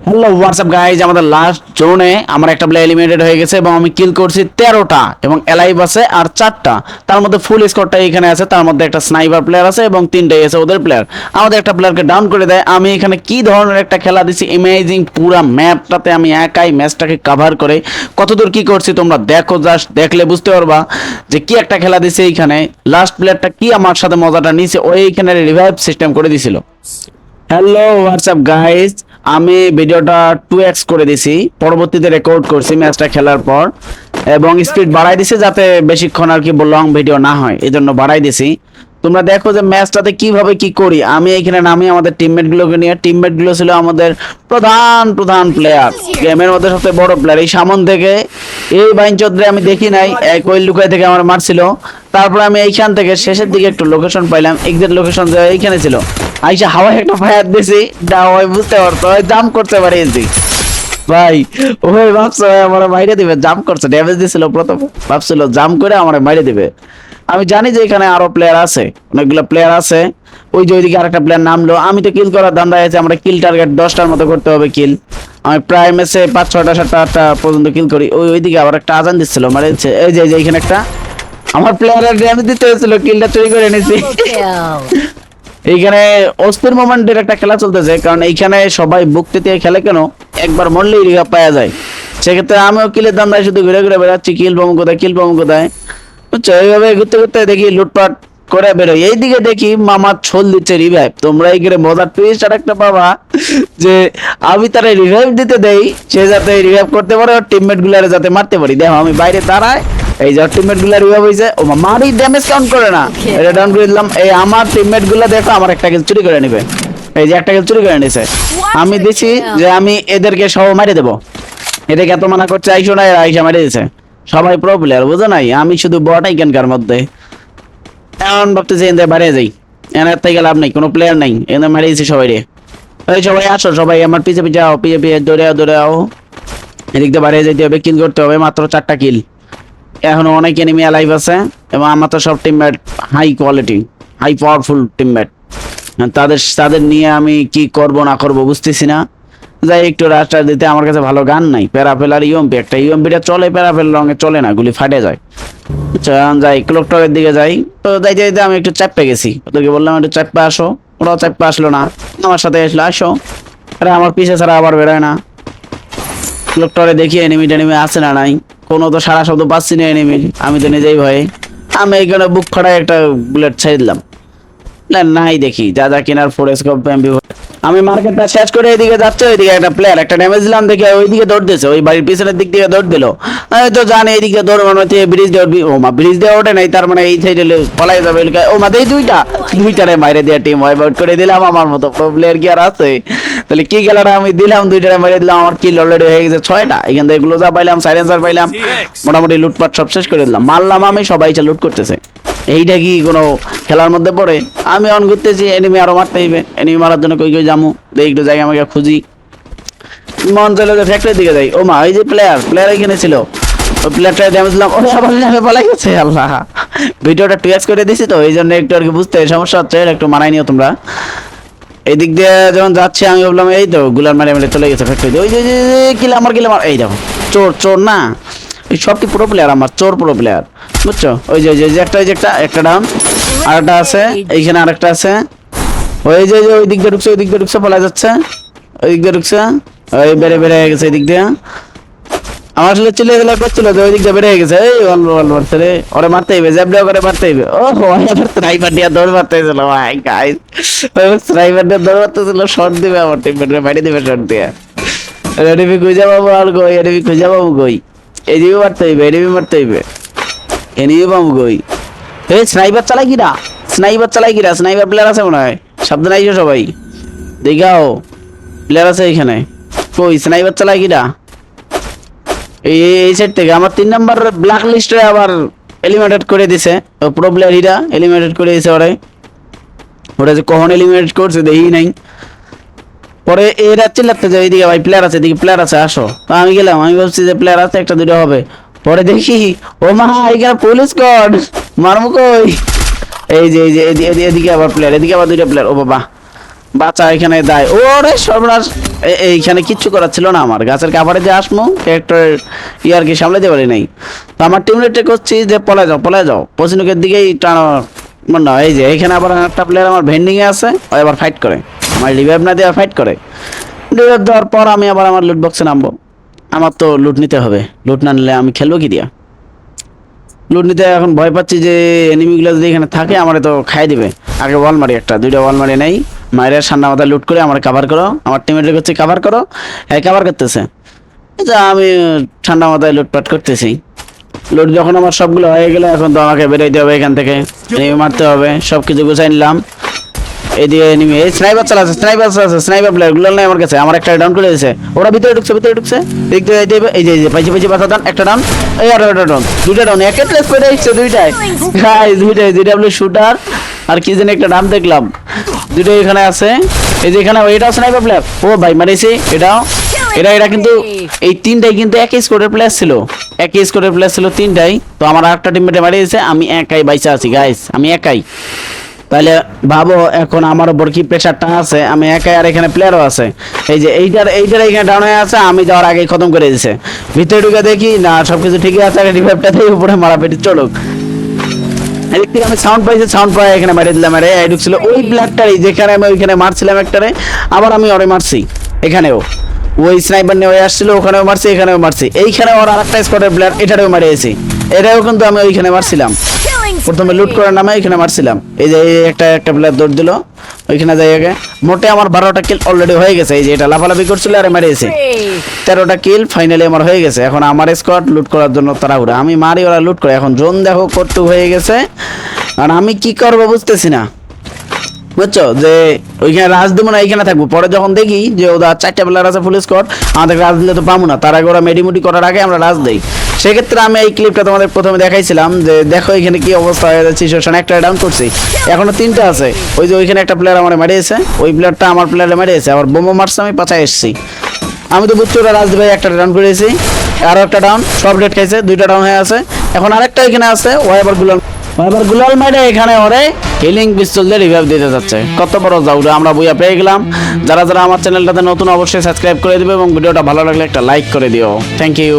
Hello WhatsApp guys, আমাদের last জোনে আমার একটা প্লেয়ার এলিমিনেটেড হয়ে গেছে এবং আমি কিল করছি 13টা এবং এলাইভ আছে আর 4টা। তার মধ্যে ফুল স্কোরটা এখানে আছে, তার মধ্যে একটা স্নাইপার প্লেয়ার আছে এবং 3টাই আছে ওদের প্লেয়ার। আমাদের একটা প্লেয়ারকে ডাউন করে দেয়। আমি এখানে কি ধরনের একটা খেলা দিছি ইমেজিং, পুরা ম্যাপটাতে আমি একাই ম্যাচটাকে কভার করে কতদূর কি করছি তোমরা দেখো, জাস্ট দেখলে বুঝতে পারবা যে কি একটা খেলা দিছে। এইখানে লাস্ট প্লেয়ারটা কি আমার সাথে মজাটা নিছে, ওই এইখানে রিভাইভ সিস্টেম করে দিছিল। হ্যালো হোয়াটসঅ্যাপ গাইজ, আমি ভিডিওটা 2x করে দিছি, পরবর্তীতে রেকর্ড করছি ম্যাচটা খেলার পর এবং স্পিড বাড়াই দিছি যাতে বেশিক্ষণ আর কি লং ভিডিও না হয়, এই জন্য বাড়াই দিছি। তোমরা দেখো যে ম্যাচটাতে কিভাবে কি করি। আমি এখানে নামি আমাদের টিমমেটগুলোকে নিয়ে, টিমমেটগুলো ছিল আমাদের প্রধান প্রধান প্লেয়ার, গেমের মধ্যে সবচেয়ে বড় প্লেয়ার। এই সামন থেকে এই বাইন চৌধুরী আমি দেখি নাই, এক ওই লুকাই থেকে আমার মারছিল। তারপরে আমি এইখান থেকে শেষের দিকে একটু লোকেশন পাইলাম, এক্সাক্ট লোকেশন যে এইখানে ছিল। আইসা হাওয়ায় একটা ফায়ার দিছি, ডাওয়াই বুঝতে পারতো জাম্প করতে পারিয়েছি ভাই। ওই ভাবছে আমার মাইরে দিবে, জাম্প করছে, ড্যামেজ দিছিল প্রথমে, ভাবছিল জাম্প করে আমার মাইরে দিবে। আমি জানি যে এখানে আরো প্লেয়ার আছে, অনেকগুলো প্লেয়ার আছে। ওই যে ওইদিকে আরেকটা প্লেয়ার নামলো, আমি তো কিল করার ধান্দায় আছে। আমরা কিল টার্গেট 10টার মতো করতে হবে কিল। আমি প্রায় ম্যাচে 5, 6টা, 7টা, 8টা পর্যন্ত কিল করি। ওইদিকে আবার একটা আজান দিচ্ছিল, মানে এই যে এখানে একটা আমার প্লেয়ারের ড্যামেজ দিতে হয়েছিল, কিলটা চুরি করে এনেছি। এইখানে অস্থির মোমেন্টের একটা খেলা চলতেছে, কারণ এইখানে সবাই বুকতে দিয়ে খেলে কেন, একবার মরলেই রিভাইভ পাওয়া যায়। সেক্ষেত্রে আমিও কিলের ধান্দায় শুধু ঘুরে ঘুরে বেড়াচ্ছি, কিল পাবো কোথায়, কিল পাবো কোথায়, বুঝছো। এইভাবে ঘুরতে ঘুরতে দেখি লুটপাট করে বেরোই, এইদিকে দেখি মামা ছোল দিচ্ছে রিভাইভ। তোমরা এইখানে মজার টুইস্ট আর একটা পাবা যে আমি তারা রিভাইভ দিতে দেই, সে যাতে রিভাইভ করতে পারে ওর টিমমেট গুলারে যাতে মারতে পারি। দেখো আমি বাইরে দাঁড়ায়, এই যে টিমমেট গুলা রিভাইভ হয়েছে, ও মারি ড্যামেজ কাউন্ট করে না, এটা ডাউন করে দিলাম। এই আমার টিমমেট গুলা দেখো আমার একটা কিল চুরি করে নেবে, এই যে একটা কিল চুরি করে নিছে। আমি দিছি যে আমি এদেরকে সব মারি দেবো, এদেরকে এত মানা করছে আইসো না, এরা আইসা মারি দিছে। সবাই প্রো প্লেয়ার, বুঝো নাই, আমি শুধু বটাই কেনকার মধ্যে। এমন ভাবতেছি এদের বাইরে যাই, এনার থেকে লাভ নাই, কোনো প্লেয়ার নাই, এদের মারি দিছি সবাই রে। এই সবাই আসো, সবাই আমার পিছে পিছে আও, পিছে পিছে দৌড়ে আও, দৌড়ে আও। এদিক দিয়ে বাইরে যেতে হবে, কিল করতে হবে, মাত্র 4টা কিল। এখনো অনেক এনিমি অ্যালাইভ আছে এবং আমার তো সব teammate high quality, high powerful teammate. তাদের নিয়ে আমি কি করব না করব বুঝতেছি না। যাই একটু রাস্তা দিতে, আমার কাছে ভালো গান নাই, প্যারাফেল আর ইউএমপি, একটা ইউএমপিটা চলে, প্যারাফেল রঙে চলে না, গুলি ফাটে যায়। যাই ক্লকটকের দিকে যাই, তো যাইতে যাইতে আমি একটু চাপে গেছি, ওদেরকে বললাম একটু চাপে আসো, ওরাও চাপে আসলো না, আমার সাথে আসলো আসো। আরে আমার পিছে ছাড়া আবার বেরোয় না। ক্লকটরে দেখি এনিমি টেনিমি আছে না নাই, কোনো তো সারা শব্দ পাচ্ছি না এনিমি, আমি তো নিজেই ভয়ে। আমি এখানে বুক খড়ায় একটা বুলেট ছেড়ে দিলাম, না নাই দেখি যা যা কেনার ফোরেস্কোপ এমবি। আমি মার্কেটটা শেষ করে এদিকে যাচ্ছে, ওইদিকে একটা প্লেয়ার একটা ড্যামেজ দিলাম দেখে ওইদিকে দৌড় দিয়েছে, ওই বাড়ির পিছনের দিক থেকে দৌড় দিল। আমি তো জানি এইদিকে দৌড় মানে ব্রিজ দিয়ে উঠবি, ও মা ব্রিজ দিয়ে ওঠে নাই, তার মানে এই সাইডে পলাই যাবে। ও মা এই দুইটারে মাইরে দিয়ে টিম ওয়াইপ আউট করে দিলাম। আমার মতো প্লেয়ার কি আর আছে? তাহলে কি খেলাটা আমি দিলাম, দুইটারে মাইরে দিলাম, আমার কিল অলরেডি হয়ে গেছে 6টা। এখান থেকে গ্লোজা পাইলাম, সাইলেন্সার পাইলাম, মোটামুটি লুটপাট সব শেষ করে দিলাম, মারলাম। আমি সবাই লুট করতেছে, এইটা কি কোনো খেলার মধ্যে পড়ে? আমি অন করতেছি, এনিমি আরো মারতে হইবে, এনিমি মারার জন্য কই কই যামু, দেখি একটু জায়গা আমাকে খুঁজি। মন চলে যে ফ্যাক্টরির দিকে যাই, ও মা এই যে প্লেয়ার এখানে ছিল, ওই প্লেয়ারটা ড্যামেজ দিলাম, ওরে আবার নামে পালাই গেছে। আল্লাহ, ভিডিওটা 2x করে দিছি তো এই জন্য একটু আর কি বুঝতে সমস্যা হচ্ছে, একটু মানাই নিও তোমরা। এই দিক দিয়ে যখন যাচ্ছে আমি ভাবলাম এই তো গুলার মারে মেরে চলে গেছে ফ্যাক্টরি, ওই যে কিল আমার, এই দেখো চোর না, এই সব কি পুরো প্লেয়ার, আমার চোর পুরো প্লেয়ার, বুঝছো। ওই যে একটা ডাউন, আরেকটা আছে এইখানে, আরেকটা আছে ওই যে ওই দিক দিয়ে ঢুকছে বলা যাচ্ছে, ওই দিক দিয়ে ঢুকছে, ওই বেড়ে গেছে এই দিক দিয়ে। আমার আসলে চিলে গেলে করছিল যে ওই দিক দিয়ে বেড়ে গেছে, এই মারছে রে, ওরে মারতে হইবে, জ্যাবডা করে মারতে হইবে। ও স্নাইপার দিয়ে দৌড় মারতে হয়েছিল ভাই, গাইস স্নাইপার দিয়ে দৌড় মারতেছিল, শর্ট দিবে আমার টিমমেটরে, বাইরে দিবে শর্ট দিয়ে। এনিমি খুঁজে পাবো আর গই, এনিমি খুঁজে পাবো গই, এনিমি মারতে হইবে, এনিমি মারতে হইবে, এনিমি পাবো গই। এই স্নাইপার চালাই কিরা, স্নাইপার প্লেয়ার আছে মনে হয়, সাবধানে আইসো সবাই, দেখাও প্লেয়ার আছে এখানে। কই স্নাইপার চালাই কিরা? এই সাইড থেকে আমার 3 নাম্বার ব্ল্যাক লিস্টে আবার এলিমিনেট করে দিছে, প্রো প্লেয়ার হিরা এলিমিনেট করে দিছে ওরা যে কখন এলিমিনেট করছে দেখি নাই। পরে এরা চিল্লাতে যে এইদিকে ভাই প্লেয়ার আছে, এদিকে প্লেয়ার আছে আসো, তো আমি গেলাম, আমি ভাবছি যে প্লেয়ার আছে একটা দুটো হবে, পরে দেখি ও মা এখানে পুলিশ স্কোয়াড, মারমু কই? এই যে এদিকে আবার প্লেয়ার, এদিকে আবার 2টা প্লেয়ার, ও বাবা বাচ্চা এখানে দেয়, ওরে সর্বনাশ। এইখানে কিচ্ছু করার ছিল না আমার, গাছের কাভারে যে আসমু ক্যারেক্টার ইয়ার কি সামলাতে পারি নাই। তো আমার টিমমেটে করছি যে পলায় যাও পশ্চিমুখের দিকেই টানো। না এই যে এখানে আবার একটা প্লেয়ার আমার ভেন্ডিং এ আছে, ও এবার ফাইট করে, আমার রিভাইভ না দিয়ে ফাইট করে। রিভাইভ দেওয়ার পর আমি আবার আমার লুট বক্সে নামবো। আমার তো লুট নিতে হবে, লুট না নিলে আমি খেলবো কি দিয়া? লুট নিতে এখন ভয় পাচ্ছি যে এনিমিগুলো যদি এখানে থাকে আমারে তো খাই দিবে। আগে ওয়াল মারি, একটা দুইটা ওয়াল মারি নেই, মায়ের ঠান্ডা মাথায় লুট করে আমার কাভার করো। আমার টিমের করছে কাভার করো, হ্যাঁ কাভার করতেছে। যা আমি ঠান্ডা মাথায় লুটপাট করতেছি। লুট যখন আমার সবগুলো হয়ে গেলে এখন তো আমাকে বেরোইতে হবে এখান থেকে, এনিমি মারতে হবে। সব কিছু গুছাই নিলাম। এদিকে এনিমি, এই স্নাইপার চালাচ্ছে, স্নাইপার প্লেয়ার গুলো নাই আমার কাছে। আমার একটা ডাউন করে দিয়েছে, ওরা ভিতরে ঢুকছে দেখতে এই যে পাইছি বাধা ডান, একটা ডাউন, এই আর একটা ডাউন, দুইটা ডাউন, একে প্লেস করে দিচ্ছে দুইটাই গাইস, দুইটাই জিডব্লিউ শুটার আর কি জানি একটা ডান দেখলাম, দুইটাই এখানে আছে। এই যে এখানে এটাও স্নাইপার প্লেয়ার, ও ভাই মারিছি এটাও। এটা কিন্তু এই তিনটাই কিন্তু একই স্কোরের প্লেয়ার ছিল, তিনটাই। তো আমার আরেকটা টিমমেটে মারিয়েছে, আমি একাই বাইচা আছি গাইস, আমি একাই। তাহলে ভাবো এখন আমার উপর কি প্রেশারটা আছে, আমি একাই আর এখানে প্লেয়ারও আছে। এই যে এইটার এখানে ডাউন হয়ে আছে, আমি যাওয়ার আগে খতম করে দিয়েছে। ভিতরে ঢুকে দেখি না সবকিছু ঠিকই আছে, রিভাইভটাতে উপরে মারা পেটে চলুক। এদিক থেকে আমি সাউন্ড পাই এখানে মেরে দিলাম। আরে এই ঢুকছিল ওই ব্ল্যাকটারে, যেখানে আমি ওইখানে মারছিলাম একটারে, আবার আমি ওরে মারছি। এখানেও ওই স্নাইপার নিয়ে ওই আসছিল, ওখানেও মারছি, এখানেও মারছি। এইখানে ওর আরেকটা স্কোয়াডের প্লেয়ার, এটারেও মারিয়েছি। এটাও কিন্তু আমি ওইখানে মারছিলাম, প্রথমে লুট করার নামে এখানে মারছিলাম। এই যে একটা প্লেয়ার দৌড় দিল ওইখানে যাই আগে। মোটে আমার 12টা কিল অলরেডি হয়ে গেছে। এই যে এটা লাফালাফি করছিল আর মারিয়েছে 13টা কিল ফাইনালি আমার হয়ে গেছে। এখন আমার স্কোয়াড লুট করার জন্য তাড়াহুড়া, আমি মারি ওরা লুট করে। এখন জোন দেখো কত হয়ে গেছে, আর আমি কি করবো বুঝতেছি না, বুঝছো? যে ওইখানে রাজ দেবো না, এইখানে থাকবো। পরে যখন দেখি যে ওদের 4টা প্লেয়ার আছে ফুল স্কোয়াড, আমাদের রাজ দিলে তো পাবো না, তার আগে ওরা মেডিমুটি করার আগে আমরা রাজ দেই। সেক্ষেত্রে আমি এই ক্লিপটা তোমাদের প্রথমে দেখাইছিলাম যে দেখো এখানে কি অবস্থা হয়ে যাচ্ছে। সিচুয়েশন একটা ডাউন করছি, এখনো 3টা আছে। ওই যে ওইখানে একটা প্লেয়ার আমার মারিয়েছে, ওই প্লেয়ারটা আমার প্লেয়ারে মারিয়েছে, আবার বোমো মারছে, আমি পাছায় এসেছি। আমি তো বুঝছি ওরা রাজ ভাই একটা ডাউন করেছি, আরো একটা ডাউন, সব রেড খাইছে, 2টা ডাউন হয়ে আছে। এখন আরেকটা এখানে আছে, ও এবার গুলাল মাইরে এখানে ওরে হিলিং পিস্তল দিয়ে রিভাইভ দিতে যাচ্ছে। কত বড় জাউরা, আমরা বুইয়া পেয়ে গেলাম। যারা আমার চ্যানেলটাতে নতুন অবশ্যই সাবস্ক্রাইব করে দিবে এবং ভিডিওটা ভালো লাগলে একটা লাইক করে দিও। Thank you.